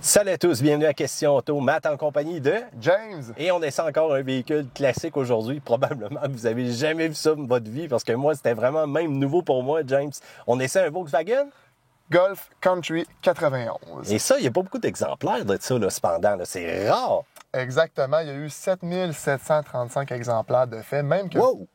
Salut à tous, bienvenue à Question Auto. Matt en compagnie de James. Et on essaie encore un véhicule classique aujourd'hui. Probablement que vous avez jamais vu ça de votre vie parce que moi, c'était vraiment même nouveau pour moi, James. On essaie un Volkswagen Golf Country 91. Et ça, il n'y a pas beaucoup d'exemplaires de ça, là, cependant. Là. C'est rare. Exactement, il y a eu 7735 exemplaires de fait, même que, Wow!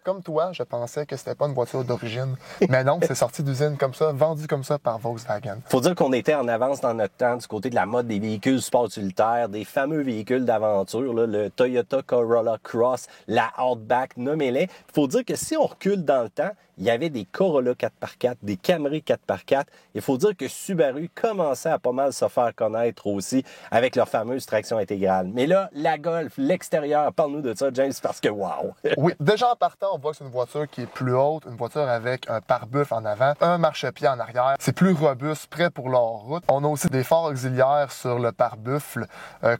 comme toi, je pensais que c'était pas une voiture d'origine. Mais non, c'est sorti d'usine comme ça, vendu comme ça par Volkswagen. Faut dire qu'on était en avance dans notre temps du côté de la mode des véhicules sport utilitaires, des fameux véhicules d'aventure, là, le Toyota Corolla Cross, la Outback, nommez-les. Faut dire que si on recule dans le temps, il y avait des Corolla 4x4, des Camry 4x4. Il faut dire que Subaru commençait à pas mal se faire connaître aussi avec leur fameuse traction intégrale. Mais là, la Golf, l'extérieur, parle-nous de ça, James, parce que wow! Oui, déjà en partant, on voit que c'est une voiture qui est plus haute, une voiture avec un pare-buff en avant, un marchepied en arrière. C'est plus robuste, prêt pour leur route. On a aussi des phares auxiliaires sur le pare-buffle.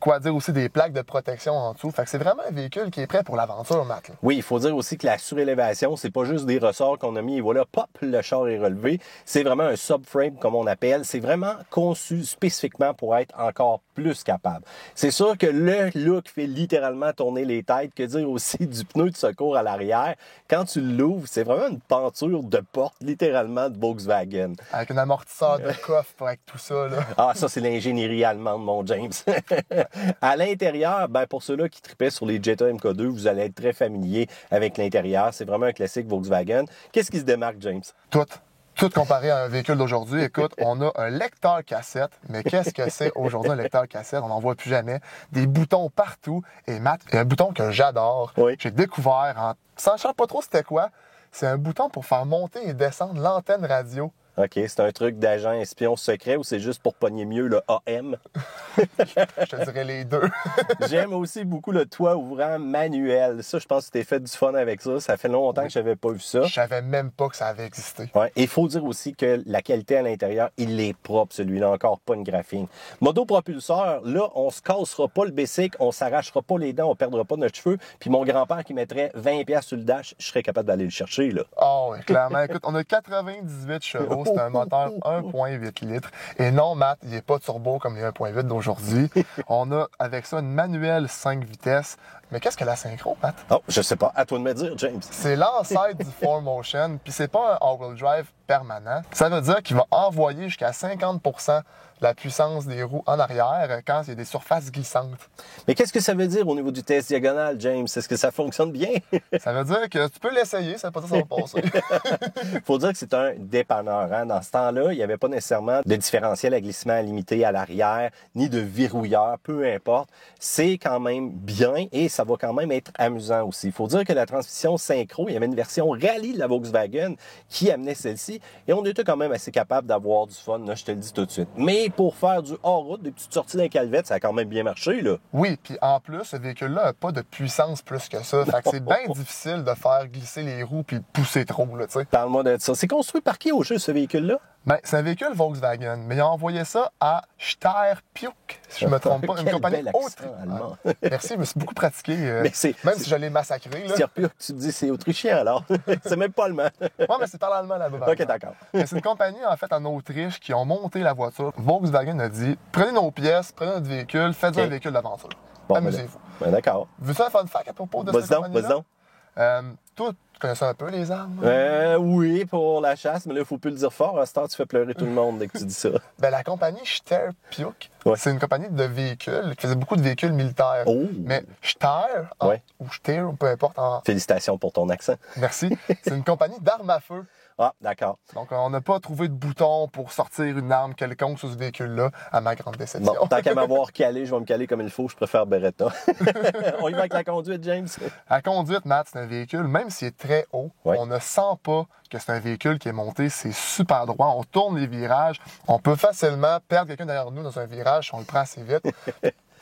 Quoi dire aussi des plaques de protection en dessous. Fait que c'est vraiment un véhicule qui est prêt pour l'aventure, Matt. Là. Oui, il faut dire aussi que la surélévation, c'est pas juste des ressorts qu'on a mis et voilà, pop, le char est relevé. C'est vraiment un subframe, comme on appelle. C'est vraiment conçu spécifiquement pour être encore plus capable. C'est sûr que le look fait littéralement tourner les têtes. Que dire aussi du pneu de secours à l'arrière. Quand tu l'ouvres, c'est vraiment une penture de porte, littéralement, de Volkswagen. Avec un amortisseur de coffre avec tout ça, là. Ah, ça, c'est l'ingénierie allemande, mon James. À l'intérieur, ben, pour ceux-là qui tripaient sur les Jetta MK2, vous allez être très familier avec l'intérieur. C'est vraiment un classique Volkswagen. Qu'est-ce qui se démarque, James? Tout comparé à un véhicule d'aujourd'hui. Écoute, on a un lecteur cassette, mais qu'est-ce que c'est aujourd'hui un lecteur cassette? On n'en voit plus jamais. Des boutons partout. Et Matt, il y a un bouton que j'adore. Oui. J'ai découvert, en sachant pas trop c'était quoi, c'est un bouton pour faire monter et descendre l'antenne radio. OK, c'est un truc d'agent espion secret ou c'est juste pour pogner mieux le AM? Je te dirais les deux. J'aime aussi beaucoup le toit ouvrant manuel. Ça, je pense que tu t'es fait du fun avec ça. Ça fait longtemps que je n'avais pas vu ça. Je savais même pas que ça avait existé. Ouais. Et il faut dire aussi que la qualité à l'intérieur, il est propre, celui-là, encore pas une graphine. Motopropulseur, là, on se cassera pas le bicycle, on s'arrachera pas les dents, on perdra pas notre cheveu. Puis mon grand-père qui mettrait 20$ sur le dash, je serais capable d'aller le chercher, là. Oh, oui, clairement. Écoute, on a 98 chevaux, c'est un moteur 1.8 litres. Et non, Matt, il n'est pas turbo comme les 1.8 d'aujourd'hui. On a avec ça une manuelle 5 vitesses. Mais qu'est-ce que la synchro, Matt? Oh, je sais pas. À toi de me dire, James. C'est l'ancêtre du 4Motion, puis c'est pas un all-wheel drive permanent. Ça veut dire qu'il va envoyer jusqu'à 50% la puissance des roues en arrière quand il y a des surfaces glissantes. Mais qu'est-ce que ça veut dire au niveau du test diagonal, James? Est-ce que ça fonctionne bien? Ça veut dire que tu peux l'essayer, ça veut pas dire que ça va passer. Faut dire que c'est un dépanneur. Hein? Dans ce temps-là, il n'y avait pas nécessairement de différentiel à glissement limité à l'arrière, ni de verrouilleur, peu importe. C'est quand même bien et ça va quand même être amusant aussi. Il faut dire que la transmission synchro, il y avait une version rallye de la Volkswagen qui amenait celle-ci et on était quand même assez capable d'avoir du fun, là, je te le dis tout de suite. Mais pour faire du hors-route, des petites sorties d'un calvette, ça a quand même bien marché, là. Oui, puis en plus, ce véhicule-là n'a pas de puissance plus que ça. Fait que c'est bien difficile de faire glisser les roues puis le pousser trop, là, tu sais. Parle-moi de ça. C'est construit par qui au jeu, ce véhicule-là? Ben, c'est un véhicule Volkswagen, mais ils ont envoyé ça à Steyr-Puch, si je me trompe pas, une Quel compagnie bel accent autrichienne. allemand. Merci, je me suis beaucoup pratiqué, Mais c'est- même si je l'ai massacré. Là. Steyr-Puch, tu te dis c'est autrichien alors. C'est même pas allemand. Ouais, mais c'est par l'allemand là-bas. par OK, exemple. d'accord. Mais c'est une compagnie, en fait, en Autriche qui ont monté la voiture. Volkswagen a dit, prenez nos pièces, prenez notre véhicule, faites-en OK. un véhicule d'aventure. Bon, Amusez-vous. Ben, d'accord. Veux-tu un fun fact à propos de cette Vas-y donc, compagnie-là? vas-y donc. Toi, tu connais ça un peu, les armes? Oui, pour la chasse, mais là, il faut plus le dire fort. À ce temps, tu fais pleurer tout le monde dès que tu dis ça. Ben, la compagnie Steyr-Puch, Ouais. c'est une compagnie de véhicules qui faisait beaucoup de véhicules militaires. Oh! Mais Steyr, Ouais. ou Steyr, peu importe, Félicitations pour ton accent. merci, c'est une compagnie d'armes à feu. Ah, d'accord. Donc, on n'a pas trouvé de bouton pour sortir une arme quelconque sur ce véhicule-là, à ma grande déception. Bon, tant qu'à m'avoir calé, je vais me caler comme il faut. Je préfère Beretta. On y va avec la conduite, James? À conduite, Matt, c'est un véhicule, même s'il est très haut, Ouais. on ne sent pas que c'est un véhicule qui est monté, c'est super droit, on tourne les virages, on peut facilement perdre quelqu'un derrière nous dans un virage si on le prend assez vite.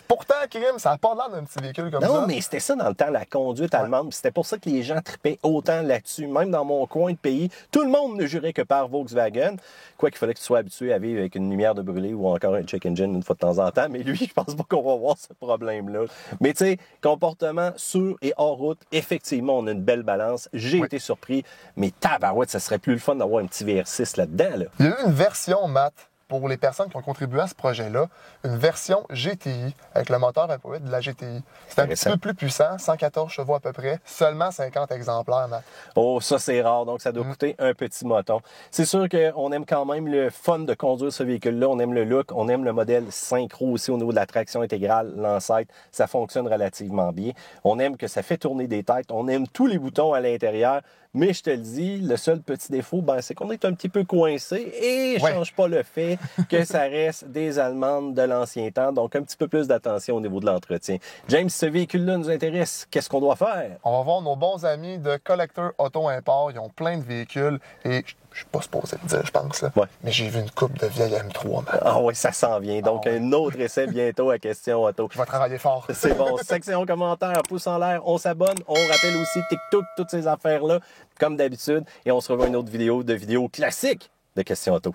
Pourtant, crime, ça n'a pas l'air d'un petit véhicule comme ça. Non, mais c'était ça dans le temps, la conduite allemande. Puis c'était pour ça que les gens tripaient autant là-dessus. Même dans mon coin de pays, tout le monde ne jurait que par Volkswagen. Quoi qu'il fallait que tu sois habitué à vivre avec une lumière de brûlée ou encore un check engine une fois de temps en temps. Mais lui, je pense pas qu'on va avoir ce problème-là. Mais tu sais, comportement sur et hors route, effectivement, on a une belle balance. J'ai été surpris. Mais tabarouette, ça serait plus le fun d'avoir un petit VR6 là-dedans, là. Il y a eu une version, Matt, pour les personnes qui ont contribué à ce projet-là, une version GTI avec le moteur V8 de la GTI. C'est un petit peu plus puissant, 114 chevaux à peu près, seulement 50 exemplaires, Matt. Oh, ça c'est rare, donc ça doit coûter un petit moton. C'est sûr qu'on aime quand même le fun de conduire ce véhicule-là, on aime le look, on aime le modèle synchro aussi au niveau de la traction intégrale, l'ancêtre, ça fonctionne relativement bien. On aime que ça fait tourner des têtes, on aime tous les boutons à l'intérieur. Mais je te le dis, le seul petit défaut, c'est qu'on est un petit peu coincé et je change pas le fait que ça reste des Allemandes de l'ancien temps. Donc, un petit peu plus d'attention au niveau de l'entretien. James, ce véhicule-là nous intéresse. Qu'est-ce qu'on doit faire? On va voir nos bons amis de Collector Auto Import. Ils ont plein de véhicules et je suis pas supposé le dire, je pense. Là. Ouais. Mais j'ai vu une coupe de vieille M3. Man. Ah oui, ça s'en vient. Donc, un autre essai bientôt à Question Auto. Je vais travailler fort. C'est bon. Section commentaires, pouce en l'air, on s'abonne. On rappelle aussi TikTok, toutes ces affaires-là, comme d'habitude. Et on se revoit une autre vidéo classique de Question Auto.